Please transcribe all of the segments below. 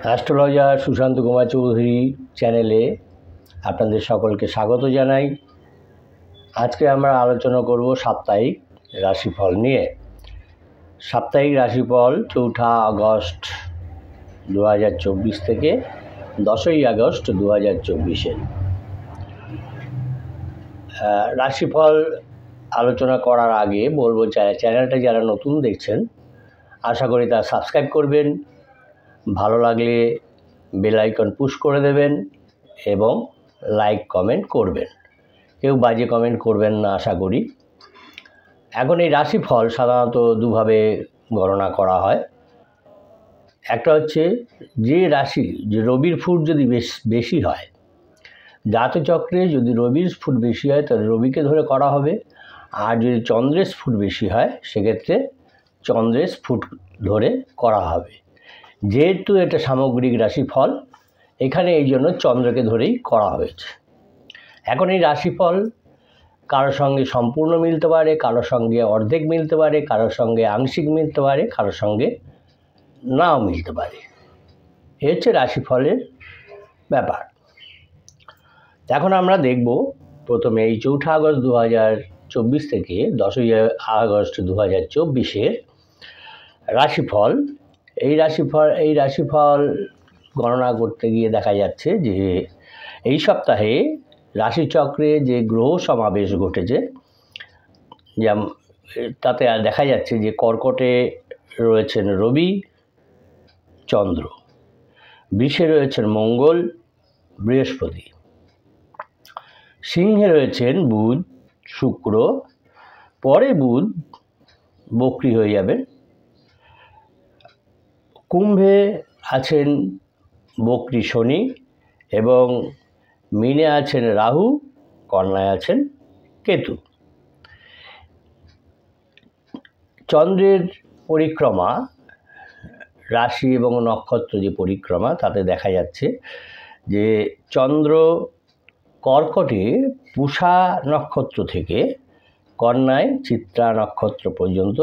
Astrologer Sushant Kumar Chowdhury চ্যানেলে আপনাদের সকলকে স্বাগত জানাই। আজকে আমরা আলোচনা করব সাপ্তাহিক রাশিফল নিয়ে। সাপ্তাহিক রাশিফল 4 আগস্ট 2024 থেকে 10ই আগস্ট 2024। রাশিফল আলোচনা করার আগে বলবো, চ্যানেলটা যারা নতুন দেখছেন আশা করি তা সাবস্ক্রাইব করবেন, ভালো লাগলে বেল আইকন পুশ করে দেবেন এবং লাইক কমেন্ট করবেন। কেউ বাজে কমেন্ট করবেন না আশা করি। এখন এই রাশিফল সাধারণত দুভাবে গণনা করা হয়। একটা হচ্ছে যে রাশি, যে রবির ফুট যদি বেশি হয়, জাতচক্রে যদি রবির ফুট বেশি হয় তাহলে রবিকে ধরে করা হবে, আর যদি চন্দ্রের ফুট বেশি হয় সেক্ষেত্রে চন্দ্রের ফুট ধরে করা হবে। যেহেতু এটা সামগ্রিক রাশিফল, এখানে এই জন্য চন্দ্রকে ধরেই করা হয়েছে। এখন এই রাশিফল কারোর সঙ্গে সম্পূর্ণ মিলতে পারে, কারোর সঙ্গে অর্ধেক মিলতে পারে, কারোর সঙ্গে আংশিক মিলতে পারে, কারোর সঙ্গে নাও মিলতে পারে। এ হচ্ছে রাশিফলের ব্যাপার। এখন আমরা দেখব প্রথমে এই 4 আগস্ট 2024 থেকে 10ই আগস্ট 2024 রাশিফল। এই রাশিফল গণনা করতে গিয়ে দেখা যাচ্ছে যে এই সপ্তাহে রাশিচক্রে যে গ্রহ সমাবেশ ঘটেছে, যেমন তাতে দেখা যাচ্ছে যে কর্কটে রয়েছেন রবি, চন্দ্র, বৃষে রয়েছেন মঙ্গল, বৃহস্পতি, সিংহে রয়েছেন বুধ, শুক্র, পরে বুধ বক্রী হয়ে যাবেন, কুম্ভে আছেন বক্রী শনি এবং মীনে আছেন রাহু, কন্যায় আছেন কেতু। চন্দ্রের পরিক্রমা, রাশি এবং নক্ষত্র যে পরিক্রমা, তাতে দেখা যাচ্ছে যে চন্দ্র কর্কটে পূষা নক্ষত্র থেকে কন্যায় চিত্রা নক্ষত্র পর্যন্ত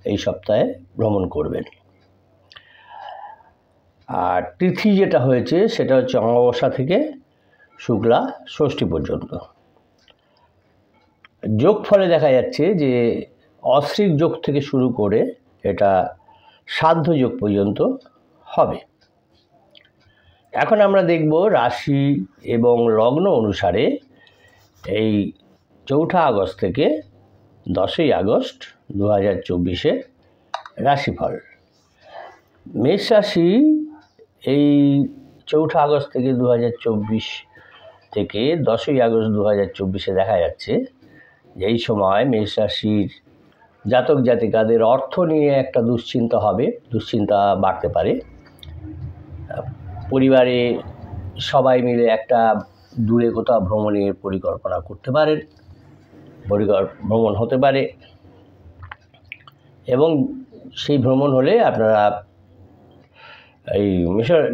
এই সপ্তাহে ভ্রমণ করবেন। আর তিথি যেটা হয়েছে সেটা হচ্ছে অমাবস্যা থেকে শুক্লা ষষ্ঠী পর্যন্ত। যোগ ফলে দেখা যাচ্ছে যে অশ্বিক যোগ থেকে শুরু করে এটা সাধ্য যোগ পর্যন্ত হবে। এখন আমরা দেখব রাশি এবং লগ্ন অনুসারে এই 4 আগস্ট থেকে 10ই আগস্ট 2024 রাশিফল। মেষ রাশি এই 4 আগস্ট থেকে 2024 থেকে 10ই আগস্ট 2024 দেখা যাচ্ছে যে এই সময় মেষ রাশির জাতক জাতিকাদের অর্থ নিয়ে একটা দুশ্চিন্তা বাড়তে পারে। পরিবারে সবাই মিলে একটা দূরে কোথাও ভ্রমণের পরিকল্পনা করতে পারেন, ভ্রমণ হতে পারে এবং সেই ভ্রমণ হলে আপনারা এই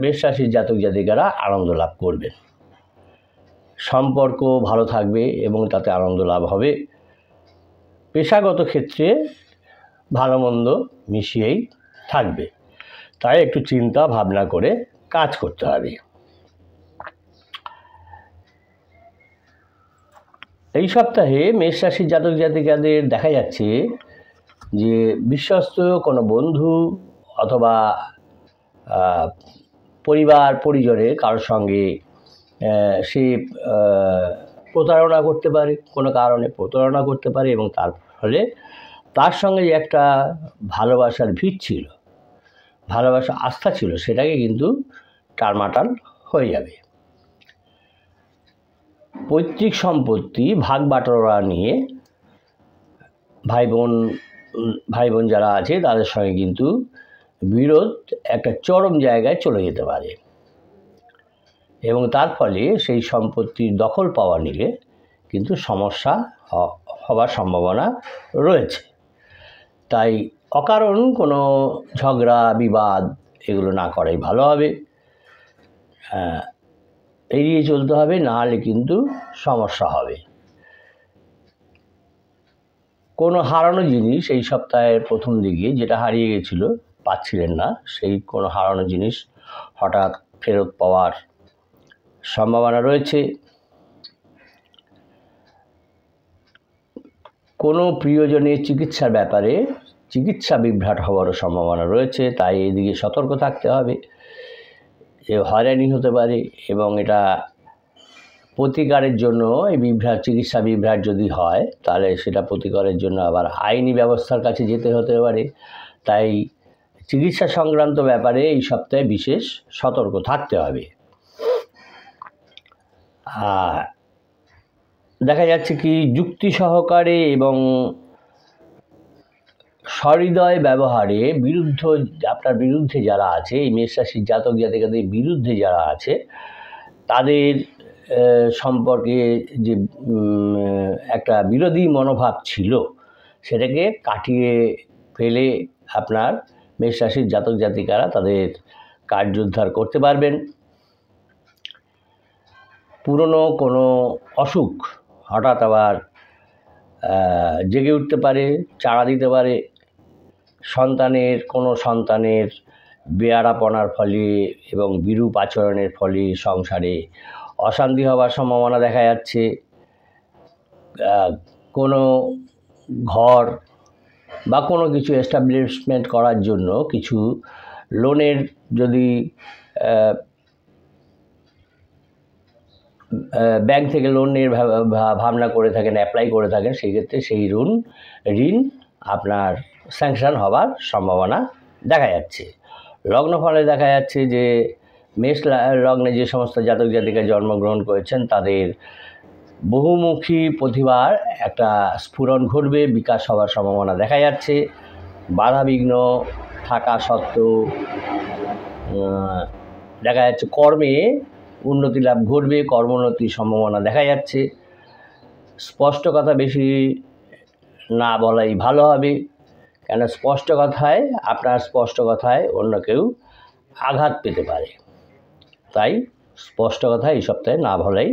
মেষ রাশির জাতক জাতিকারা আনন্দ লাভ করবেন। সম্পর্ক ভালো থাকবে এবং তাতে আনন্দ লাভ হবে। পেশাগত ক্ষেত্রে ভালো মন্দ মিশিয়েই থাকবে, তাই একটু চিন্তা ভাবনা করে কাজ করতে হবে। এই সপ্তাহে মেষ রাশির জাতক জাতিকাদের দেখা যাচ্ছে যে বিশ্বস্ত কোনো বন্ধু অথবা পরিবার পরিজনের কারোর সঙ্গে সে প্রতারণা করতে পারে, কোনো কারণে প্রতারণা করতে পারে এবং তার ফলে তার সঙ্গে যে একটা ভালোবাসার ভিত ছিল, ভালোবাসা আস্থা ছিল, সেটাকে কিন্তু টালমাটাল হয়ে যাবে। পৈতৃক সম্পত্তি ভাগ বাটোয়ারা নিয়ে ভাই বোন যারা আছে তাদের সঙ্গে কিন্তু বিরোধ একটা চরম জায়গায় চলে যেতে পারে এবং তার ফলে সেই সম্পত্তির দখল পাওয়া নিয়ে কিন্তু সমস্যা হওয়ার সম্ভাবনা রয়েছে। তাই অকারণ কোনো ঝগড়া বিবাদ এগুলো না করাই ভালো হবে, এড়িয়ে চলতে হবে, নাহলে কিন্তু সমস্যা হবে। কোনো হারানো জিনিস এই সপ্তাহের প্রথম দিকে যেটা হারিয়ে গেছিল, পাচ্ছিলেন না, সেই কোনো হারানো জিনিস হঠাৎ ফেরত পাওয়ার সম্ভাবনা রয়েছে। কোনো প্রিয়জনের চিকিৎসার ব্যাপারে চিকিৎসা বিভ্রাট হওয়ারও সম্ভাবনা রয়েছে, তাই এদিকে সতর্ক থাকতে হবে যে হয়রানি হতে পারে, এবং এটা প্রতিকারের জন্য এই চিকিৎসা বিভ্রাট যদি হয় তাহলে সেটা প্রতিকারের জন্য আবার আইনি ব্যবস্থার কাছে যেতে হতে পারে। তাই চিকিৎসা সংক্রান্ত ব্যাপারে এই সপ্তাহে বিশেষ সতর্ক থাকতে হবে। দেখা যাচ্ছে কি যুক্তি সহকারে এবং সহৃদয় ব্যবহারে আপনার বিরুদ্ধে যারা আছে, এই মেষ রাশির জাতক জাতিকাদের বিরুদ্ধে যারা আছে তাদের সম্পর্কে যে একটা বিরোধী মনোভাব ছিল সেটাকে কাটিয়ে ফেলে আপনার মেষ রাশির জাতক জাতিকারা তাদের কার্যোদ্ধার করতে পারবেন। পুরনো কোনো অসুখ হঠাৎ আবার জেগে উঠতে পারে, চাড়া দিতে পারে। সন্তানের বেয়াড়াপনার ফলে এবং বিরূপ আচরণের ফলে সংসারে অশান্তি হওয়ার সম্ভাবনা দেখা যাচ্ছে। কোনো ঘর বা কোনো কিছু এস্টাবলিশমেন্ট করার জন্য কিছু লোনের যদি ব্যাংক থেকে লোনের ভাবনা করে থাকেন, অ্যাপ্লাই করে থাকেন, সেই ক্ষেত্রে সেই ঋণ আপনার স্যাংশন হওয়ার সম্ভাবনা দেখা যাচ্ছে। লগ্নফলে দেখা যাচ্ছে যে মেষ লগ্নে যে সমস্ত জাতক জাতিকা জন্মগ্রহণ করেছেন তাদের বহুমুখী প্রতিভার একটা স্ফুরণ ঘটবে, বিকাশ হওয়ার সম্ভাবনা দেখা যাচ্ছে। বাধাবিঘ্ন থাকা সত্ত্বেও দেখা যাচ্ছে কর্মে উন্নতি লাভ ঘটবে, কর্মোন্নতির সম্ভাবনা দেখা যাচ্ছে। স্পষ্ট কথা বেশি না বলাই ভালো হবে, কেন আপনার স্পষ্ট কথায় অন্য কেউ আঘাত পেতে পারে। তাই স্পষ্ট কথা এই সপ্তাহে না বলাই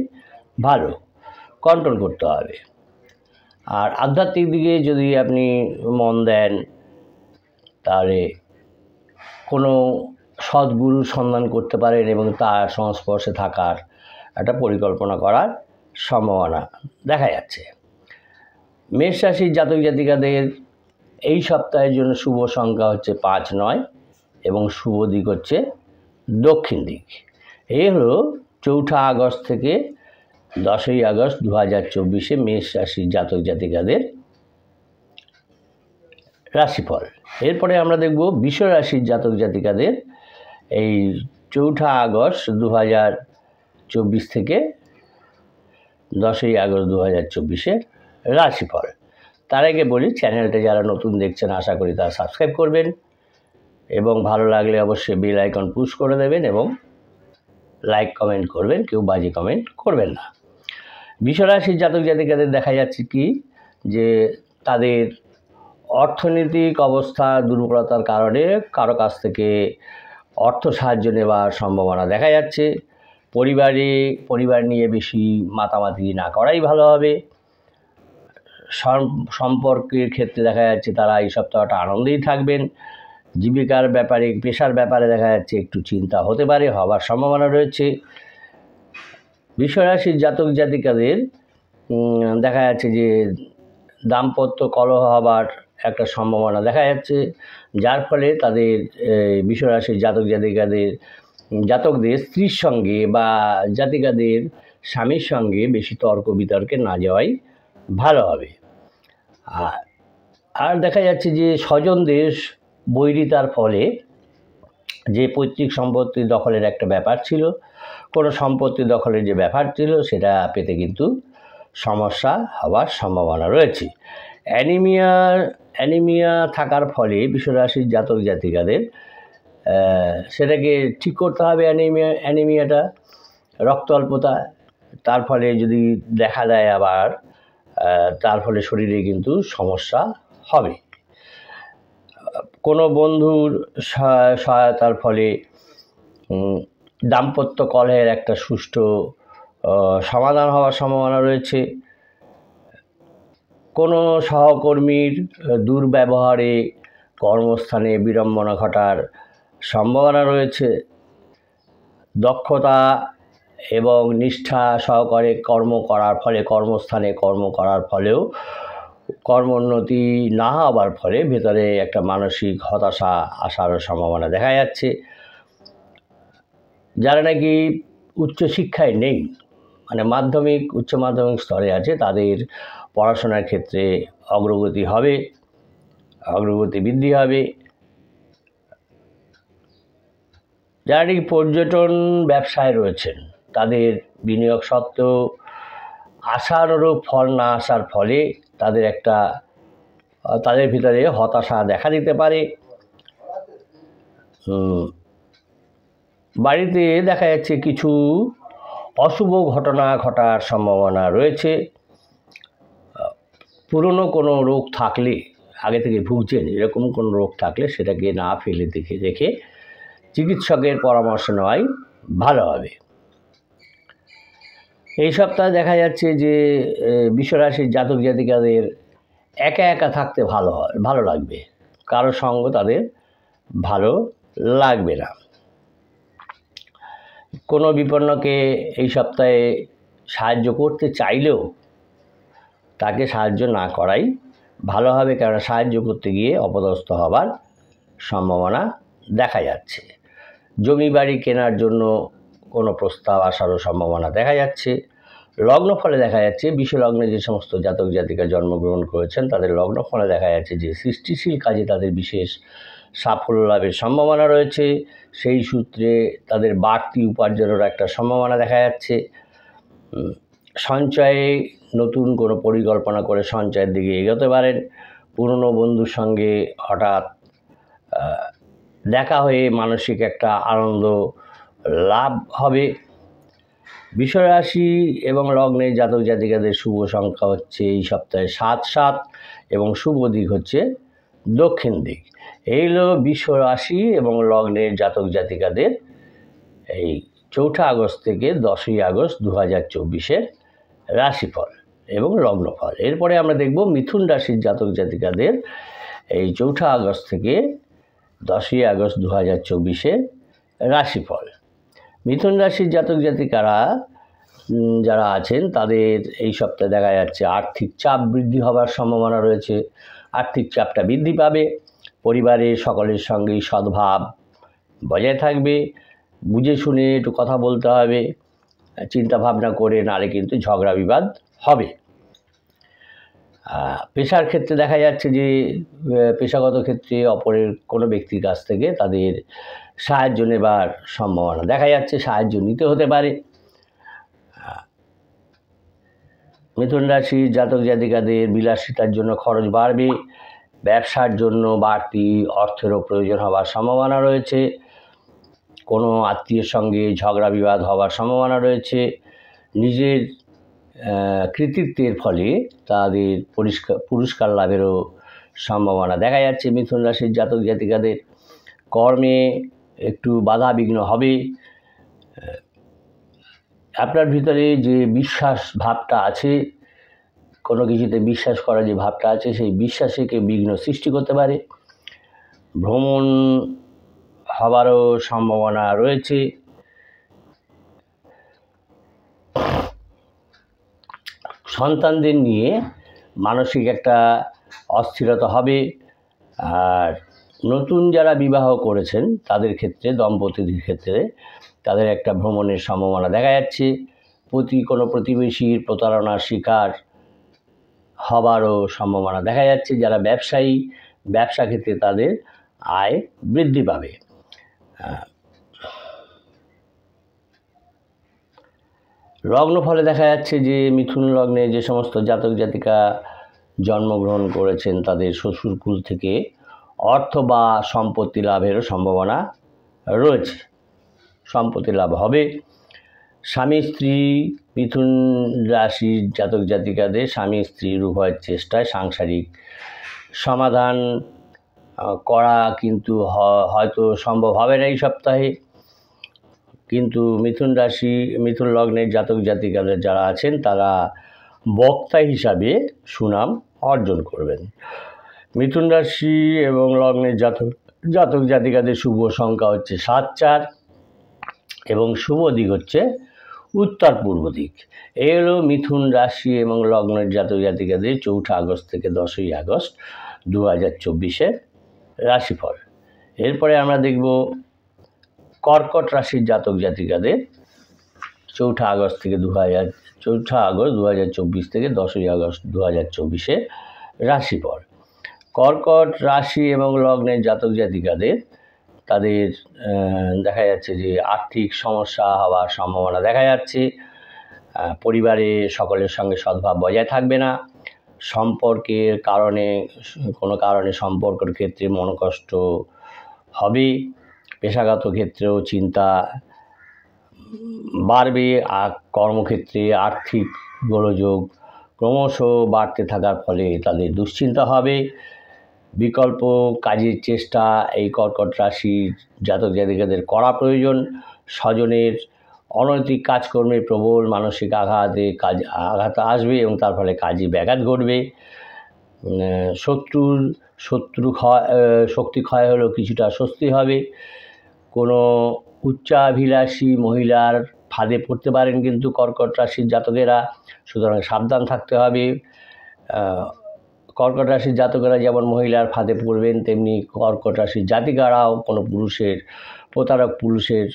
ভালো, কন্ট্রোল করতে হবে। আর আধ্যাত্মিক দিকে যদি আপনি মন দেন তাহলে কোনো সদ্গুরুর সন্ধান করতে পারেন এবং তার সংস্পর্শে থাকার একটা পরিকল্পনা করার সম্ভাবনা দেখা যাচ্ছে। মেষ রাশির জাতক জাতিকাদের এই সপ্তাহের জন্য শুভ সংখ্যা হচ্ছে 5, 9 এবং শুভ দিক হচ্ছে দক্ষিণ দিক। এই হলো 4 আগস্ট থেকে 10ই আগস্ট 2024 মেষ রাশির জাতক জাতিকাদের রাশিফল। এরপরে আমরা দেখব বৃষ রাশির জাতক জাতিকাদের এই 4 আগস্ট 2024 থেকে 10ই আগস্ট 2024 রাশিফল। তার আগে বলি, চ্যানেলটা যারা নতুন দেখছেন আশা করি তারা সাবস্ক্রাইব করবেন এবং ভালো লাগলে অবশ্যই বেল আইকন পুশ করে দেবেন এবং লাইক কমেন্ট করবেন, কেউ বাজে কমেন্ট করবেন না। বৃষ রাশির জাতক জাতিকাদের দেখা যাচ্ছে কি যে তাদের অর্থনৈতিক অবস্থা দুর্বলতার কারণে কারো কাছ থেকে অর্থ সাহায্য নেওয়ার সম্ভাবনা দেখা যাচ্ছে। পরিবার নিয়ে বেশি মাতামাতি না করাই ভালো হবে। সম্পর্কের ক্ষেত্রে দেখা যাচ্ছে তারা এই সপ্তাহটা আনন্দেই থাকবেন। জীবিকার ব্যাপারে, পেশার ব্যাপারে দেখা যাচ্ছে একটু চিন্তা হওয়ার সম্ভাবনা রয়েছে। বৃষ রাশির জাতক জাতিকাদের দেখা যাচ্ছে যে দাম্পত্য কলহ হবার একটা সম্ভাবনা দেখা যাচ্ছে, যার ফলে তাদের বৃষ রাশির জাতকদের স্ত্রীর সঙ্গে বা জাতিকাদের স্বামীর সঙ্গে বেশি তর্ক বিতর্কে না যাওয়াই ভালো হবে। আর দেখা যাচ্ছে যে স্বজনদের বৈরিতার ফলে যে পৈতৃক সম্পত্তি দখলের একটা ব্যাপার ছিল, কোনো সম্পত্তি দখলের যে ব্যাপার ছিল সেটা পেতে কিন্তু সমস্যা হওয়ার সম্ভাবনা রয়েছে। অ্যানিমিয়া থাকার ফলে বৃষ রাশির জাতক জাতিকাদের সেটাকে ঠিক করতে হবে। অ্যানিমিয়াটা রক্ত অল্পতা, তার ফলে যদি দেখা দেয় আবার তার ফলে শরীরে কিন্তু সমস্যা হবে। কোনো বন্ধুর সহায়তার ফলে দাম্পত্য কলহের একটা সুষ্ঠু সমাধান হওয়ার সম্ভাবনা রয়েছে। কোনো সহকর্মীর দুর্ব্যবহারে কর্মস্থানে বিড়ম্বনা ঘটার সম্ভাবনা রয়েছে। দক্ষতা এবং নিষ্ঠা সহকারে কর্ম করার ফলে, কর্মস্থানে কর্ম করার ফলেও কর্মোন্নতি না হওয়ার ফলে ভেতরে একটা মানসিক হতাশা আসার সম্ভাবনা দেখা যাচ্ছে। যারা নাকি উচ্চশিক্ষায় নেই, মানে মাধ্যমিক উচ্চ মাধ্যমিক স্তরে আছে, তাদের পড়াশোনার ক্ষেত্রে অগ্রগতি হবে, অগ্রগতি বৃদ্ধি হবে। যারা নাকি পর্যটন ব্যবসায় রয়েছেন, তাদের বিনিয়োগ সত্ত্বেও আশানুরূপ ফল না আসার ফলে তাদের ভিতরে হতাশা দেখা দিতে পারে। বাড়িতে দেখা যাচ্ছে কিছু অশুভ ঘটনা ঘটার সম্ভাবনা রয়েছে। পুরনো কোনো রোগ থাকলে, আগে থেকে ভুগছেন এরকম কোনো রোগ থাকলে সেটাকে না ফেলে রেখে চিকিৎসকের পরামর্শ নেওয়াই ভালো হবে। এই সপ্তাহে দেখা যাচ্ছে যে বিশ্বরাশির জাতক জাতিকাদের একা একা থাকতে ভালো লাগবে, কারো সঙ্গ তাদের ভালো লাগবে না। কোনো বিপন্নকে এই সপ্তাহে সাহায্য করতে চাইলেও তাকে সাহায্য না করাই ভালো হবে, কারণ সাহায্য করতে গিয়ে অপদস্থ হবার সম্ভাবনা দেখা যাচ্ছে। জমি বাড়ি কেনার জন্য কোনো প্রস্তাব আসারও সম্ভাবনা দেখা যাচ্ছে। লগ্নফলে দেখা যাচ্ছে বিশ্বলগ্নে যে সমস্ত জাতক জাতিকা জন্মগ্রহণ করেছেন, তাদের লগ্নফলে দেখা যাচ্ছে যে সৃষ্টিশীল কাজে তাদের বিশেষ সাফল্য লাভের সম্ভাবনা রয়েছে। সেই সূত্রে তাদের বাড়তি উপার্জনের একটা সম্ভাবনা দেখা যাচ্ছে। সঞ্চয়ে নতুন কোনো পরিকল্পনা করে সঞ্চয়ের দিকে এগোতে পারেন। পুরনো বন্ধুর সঙ্গে হঠাৎ দেখা হয়ে মানসিক একটা আনন্দ লাভ হবে। বিশ্বরাশি এবং লগ্নের জাতক জাতিকাদের শুভ সংখ্যা হচ্ছে এই সপ্তাহে 7 এবং শুভ দিক হচ্ছে দক্ষিণ দিক। এই হলো বিশ্বরাশি এবং লগ্নের জাতক জাতিকাদের এই 4 আগস্ট থেকে 10ই আগস্ট 2024 রাশিফল এবং লগ্নফল। এরপরে আমরা দেখব মিথুন রাশির জাতক জাতিকাদের এই 4 আগস্ট থেকে 10ই আগস্ট 2024 রাশিফল। মিথুন রাশির জাতক জাতিকারা যারা আছেন, তাদের এই সপ্তাহে দেখা যাচ্ছে আর্থিক চাপ বৃদ্ধি হবার সম্ভাবনা রয়েছে। আর্থিক চাপটা বৃদ্ধি পাবে। পরিবারের সকলের সঙ্গেই সদ্ভাব বজায় থাকবে। বুঝে শুনে একটু কথা বলতে হবে, চিন্তা ভাবনা করে, নালে কিন্তু ঝগড়া বিবাদ হবে। পেশার ক্ষেত্রে দেখা যাচ্ছে যে পেশাগত ক্ষেত্রে অপরের কোনো ব্যক্তির কাছ থেকে তাদের সাহায্য নেবার সম্ভাবনা দেখা যাচ্ছে, সাহায্য নিতে হতে পারে। মিথুন রাশির জাতক জাতিকাদের বিলাসিতার জন্য খরচ বাড়বে। ব্যবসার জন্য বাড়তি অর্থেরও প্রয়োজন হওয়ার সম্ভাবনা রয়েছে। কোনো আত্মীয়ের সঙ্গে ঝগড়া বিবাদ হওয়ার সম্ভাবনা রয়েছে। নিজের কৃতিত্বের ফলে তাদের পুরস্কার লাভেরও সম্ভাবনা দেখা যাচ্ছে। মিথুন রাশির জাতক জাতিকাদের কর্মে একটু বাধা বিঘ্ন হবে। আপনার ভিতরে যে বিশ্বাস ভাবটা আছে, কোনো কিছুতে বিশ্বাস করা যে ভাবটা আছে, সেই বিশ্বাসকে বিঘ্ন সৃষ্টি করতে পারে। ভ্রমণ হবারও সম্ভাবনা রয়েছে। সন্তানদের নিয়ে মানসিক একটা অস্থিরতা হবে। আর নতুন যারা বিবাহ করেছেন তাদের ক্ষেত্রে, দম্পতিদের ক্ষেত্রে তাদের একটা ভ্রমণের সম্ভাবনা দেখা যাচ্ছে। কোনো প্রতিবেশীর প্রতারণার শিকার হবারও সম্ভাবনা দেখা যাচ্ছে। যারা ব্যবসায়ী, ব্যবসা ক্ষেত্রে তাদের আয় বৃদ্ধি পাবে। লগ্নফলে দেখা যাচ্ছে যে মিথুন লগ্নে যে সমস্ত জাতক জাতিকা জন্মগ্রহণ করেছেন, তাদের শ্বশুরকুল থেকে অর্থ বা সম্পত্তি লাভেরও সম্ভাবনা রয়েছে। সম্পত্তি লাভ হবে। স্বামী স্ত্রী, মিথুন রাশির জাতক জাতিকাদের স্বামী স্ত্রীর উভয়ের চেষ্টায় সাংসারিক সমাধান করা কিন্তু হয়তো সম্ভব হবে না এই সপ্তাহে। কিন্তু মিথুন লগ্নের জাতক জাতিকাদের যারা আছেন, তারা বক্তা হিসাবে সুনাম অর্জন করবেন। মিথুন রাশি এবং লগ্নের জাতক জাতিকাদের শুভ সংখ্যা হচ্ছে 7 এবং শুভ দিক হচ্ছে উত্তর পূর্ব দিক। এই হলো মিথুন রাশি এবং লগ্নের জাতক জাতিকাদের 4 আগস্ট থেকে 10ই আগস্ট 2024-এর রাশিফল। এরপরে আমরা দেখব কর্কট রাশির জাতক জাতিকাদের 4 আগস্ট 2024 থেকে 10ই আগস্ট 2024-এর রাশিফল। কর্কট রাশি এবং লগ্নের জাতক জাতিকাদের তাদের দেখা যাচ্ছে যে আর্থিক সমস্যা হওয়ার সম্ভাবনা দেখা যাচ্ছে। পরিবারে সকলের সঙ্গে সদ্ভাব বজায় থাকবে না। সম্পর্কের কারণে কোনো কারণে সম্পর্কের ক্ষেত্রে মনোকষ্ট হবে। পেশাগত ক্ষেত্রেও চিন্তা বাড়বে। আর কর্মক্ষেত্রে আর্থিক গোলযোগ ক্রমশ বাড়তে থাকার ফলে তাদের দুশ্চিন্তা হবে। বিকল্প কাজের চেষ্টা এই কর্কট রাশির জাতক জাতিকাদের করা প্রয়োজন। স্বজনের অনৈতিক কাজকর্মে প্রবল মানসিক আঘাত আসবে এবং তার ফলে কাজে ব্যাঘাত ঘটবে। শক্তি ক্ষয় হলেও কিছুটা স্বস্তি হবে। কোনো উচ্চাভিলাষী মহিলার ফাঁদে পড়তে পারেন কিন্তু কর্কট রাশির জাতকেরা, সুতরাং সাবধান থাকতে হবে। কর্কট রাশির জাতকেরা যেমন মহিলার ফাঁদে পড়বেন, তেমনি কর্কট রাশির জাতিকারাও কোনো প্রতারক পুরুষের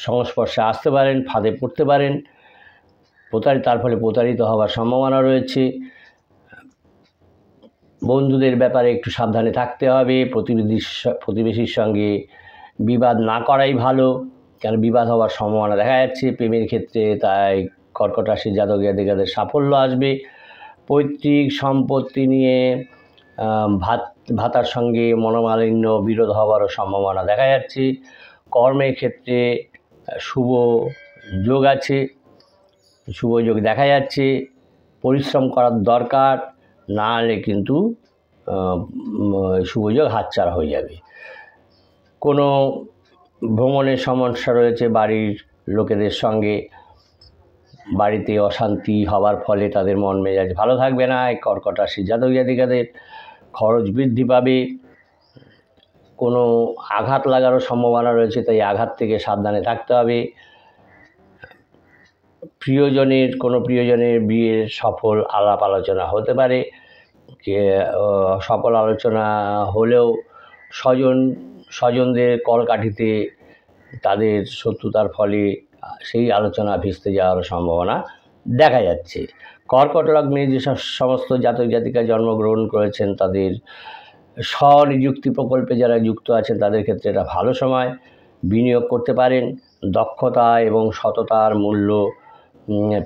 সংস্পর্শে আসতে পারেন, ফাঁদে পড়তে পারেন। তার ফলে প্রতারিত হওয়ার সম্ভাবনা রয়েছে। বন্ধুদের ব্যাপারে একটু সাবধানে থাকতে হবে। প্রতিবেশীর সঙ্গে বিবাদ না করাই ভালো, কারণ বিবাদ হওয়ার সম্ভাবনা দেখা যাচ্ছে। প্রেমের ক্ষেত্রে তাই কর্কট রাশির জাতক জাতিকাদের সাফল্য আসবে। পৈতৃক সম্পত্তি নিয়ে ভাতার সঙ্গে মনোমালিন্য বিরোধ হওয়ারও সম্ভাবনা দেখা যাচ্ছে। কর্মের ক্ষেত্রে শুভ যোগ আছে, শুভ যোগ দেখা যাচ্ছে। পরিশ্রম করার দরকার, না হলে কিন্তু শুভ যোগ হাতছাড়া হয়ে যাবে। কোনো ভ্রমণের সমস্যা রয়েছে বাড়ির লোকেদের সঙ্গে, বাড়িতে অশান্তি হওয়ার ফলে তাদের মন মেজাজ ভালো থাকবে না। এই কর্কট রাশির জাতক জাতিকাদের খরচ বৃদ্ধি পাবে। কোনো আঘাত লাগারও সম্ভাবনা রয়েছে, তাই আঘাত থেকে সাবধানে থাকতে হবে। কোনো প্রিয়জনের বিয়ের সফল আলাপ আলোচনা হতে পারে। সফল আলোচনা হলেও স্বজনদের কলকাঠিতে তাদের শত্রুতার ফলে সেই আলোচনা ভেস্তে যাওয়ার সম্ভাবনা দেখা যাচ্ছে। কর্কট লগ্নে যে সমস্ত জাতক জাতিকা জন্মগ্রহণ করেছেন, তাদের স্বনিযুক্তি প্রকল্পে যারা যুক্ত আছেন তাদের ক্ষেত্রে এটা ভালো সময়। বিনিয়োগ করতে পারেন। দক্ষতা এবং সততার মূল্য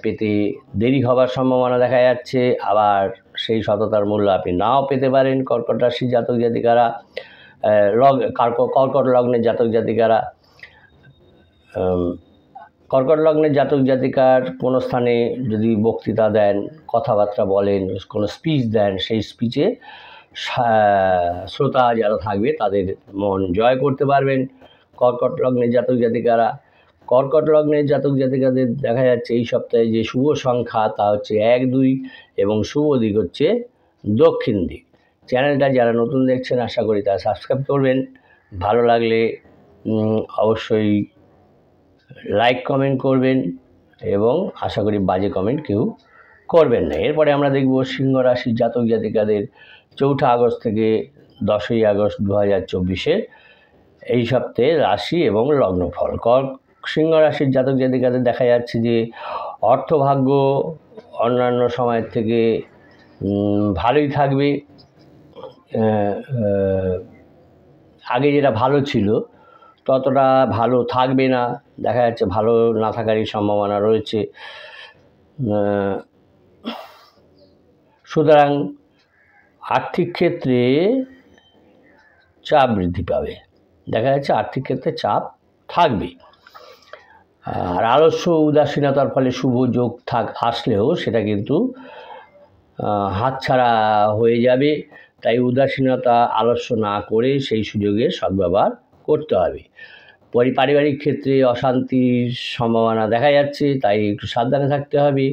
পেতে দেরি হবার সম্ভাবনা দেখা যাচ্ছে। আবার সেই সততার মূল্য আপনি নাও পেতে পারেন। কর্কট রাশির জাতক জাতিকারা কর্কট লগ্নের জাতক জাতিকারা কর্কট লগ্নের জাতক জাতিকার কোনো স্থানে যদি বক্তৃতা দেন, কথাবার্তা বলেন, কোনো স্পিচ দেন, সেই স্পিচে শ্রোতা যারা থাকবে তাদের মন জয় করতে পারবেন কর্কট লগ্নের জাতক জাতিকারা। কর্কট লগ্নের জাতক জাতিকাদের দেখা যাচ্ছে এই সপ্তাহে যে শুভ সংখ্যা তা হচ্ছে 1, 2 এবং শুভ দিক হচ্ছে দক্ষিণ দিক। চ্যানেলটা যারা নতুন দেখছেন আশা করি তারা সাবস্ক্রাইব করবেন। ভালো লাগলে অবশ্যই লাইক কমেন্ট করবেন এবং আশা করি বাজে কমেন্ট কেউ করবেন না। এরপরে আমরা দেখব সিংহ রাশির জাতক জাতিকাদের 4 আগস্ট থেকে 10ই আগস্ট 2024-এর এই সপ্তাহে রাশি এবং লগ্নফল। সিংহ রাশির জাতক জাতিকাদের দেখা যাচ্ছে যে অর্থভাগ্য অন্যান্য সময়ের থেকে ভালোই থাকবে। আগে যেটা ভালো ছিল ততটা ভালো থাকবে না, দেখা যাচ্ছে ভালো না থাকারই সম্ভাবনা রয়েছে। সুতরাং আর্থিক ক্ষেত্রে চাপ বৃদ্ধি পাবে, দেখা যাচ্ছে আর্থিক ক্ষেত্রে চাপ থাকবে। আর আলস্য উদাসীনতার ফলে শুভ যোগ আসলেও সেটা কিন্তু হাতছাড়া হয়ে যাবে। তাই উদাসীনতা আলস্য না করে সেই সুযোগের সদ্ব্যবহার করতে হবে। পারিবারিক ক্ষেত্রে অশান্তির সম্ভাবনা দেখা যাচ্ছে, তাই একটু সাবধানে থাকতে হবে।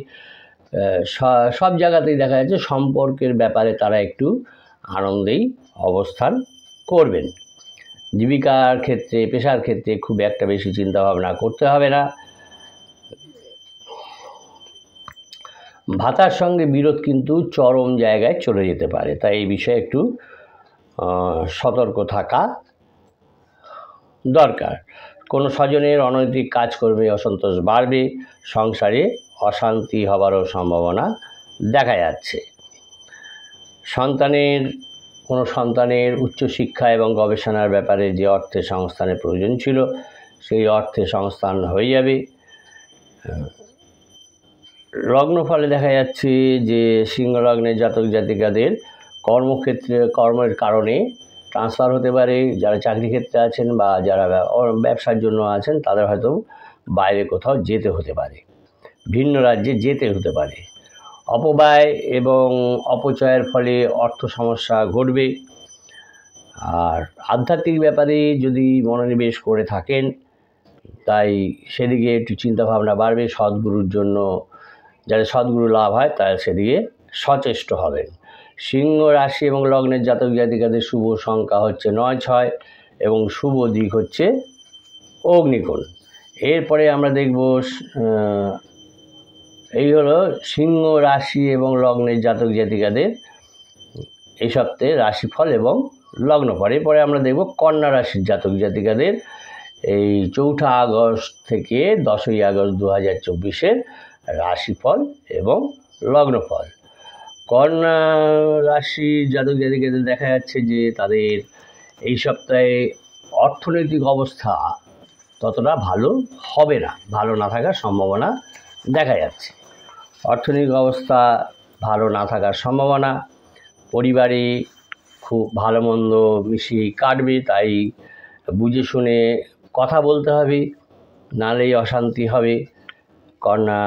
সব জায়গাতেই দেখা যাচ্ছে সম্পর্কের ব্যাপারে তারা একটু আনন্দেই অবস্থান করবেন। জীবিকার ক্ষেত্রে, পেশার ক্ষেত্রে খুব একটা বেশি চিন্তাভাবনা করতে হবে না। ভাতার সঙ্গে বিরোধ কিন্তু চরম জায়গায় চলে যেতে পারে, তাই এই বিষয়ে একটু সতর্ক থাকা দরকার। কোনো স্বজনের অনৈতিক কাজকর্মে অসন্তোষ বাড়বে, সংসারে অশান্তি হবারও সম্ভাবনা দেখা যাচ্ছে। কোনো সন্তানের উচ্চশিক্ষা এবং গবেষণার ব্যাপারে যে অর্থের সংস্থানের প্রয়োজন ছিল, সেই অর্থের সংস্থান হয়ে যাবে। লগ্নফলে দেখা যাচ্ছে যে সিংহ লগ্নের জাতক জাতিকাদের কর্মের কারণে ট্রান্সফার হতে পারে। যারা চাকরি ক্ষেত্রে আছেন বা যারা ব্যবসার জন্য আছেন, তাদের হয়তো বাইরে কোথাও যেতে হতে পারে, ভিন্ন রাজ্যে যেতে হতে পারে। অপব্যয় এবং অপচয়ের ফলে অর্থ সমস্যা ঘটবে। আর আধ্যাত্মিক ব্যাপারে যদি মনোনিবেশ করে থাকেন, তাই সেদিকে একটু চিন্তাভাবনা বাড়বে। সদ্গুরুর জন্য যাদের সদ্গুরু লাভ হয়, তারা সেদিকে সচেষ্ট হবেন। সিংহ রাশি এবং লগ্নের জাতক জাতিকাদের শুভ সংখ্যা হচ্ছে 9-6 এবং শুভ দিক হচ্ছে অগ্নিকোণ। এরপরে আমরা দেখব, এই হলো সিংহ রাশি এবং লগ্নের জাতক জাতিকাদের এই সপ্তাহে রাশিফল এবং লগ্নফল। এরপরে আমরা দেখব কন্যা রাশির জাতক জাতিকাদের এই 4 আগস্ট থেকে 10ই আগস্ট 2024-এর রাশিফল এবং লগ্নফল। কন্যা রাশির জাতক জাতিকাদের দেখা যাচ্ছে যে তাদের এই সপ্তাহে অর্থনৈতিক অবস্থা ততটা ভালো হবে না, ভালো না থাকার সম্ভাবনা দেখা যাচ্ছে। অর্থনৈতিক অবস্থা ভালো না থাকার সম্ভাবনা, পরিবারে খুব ভালো মন্দ মিশিয়ে কাটবে, তাই বুঝে শুনে কথা বলতে হবে, নাহলেই অশান্তি হবে। কন্যা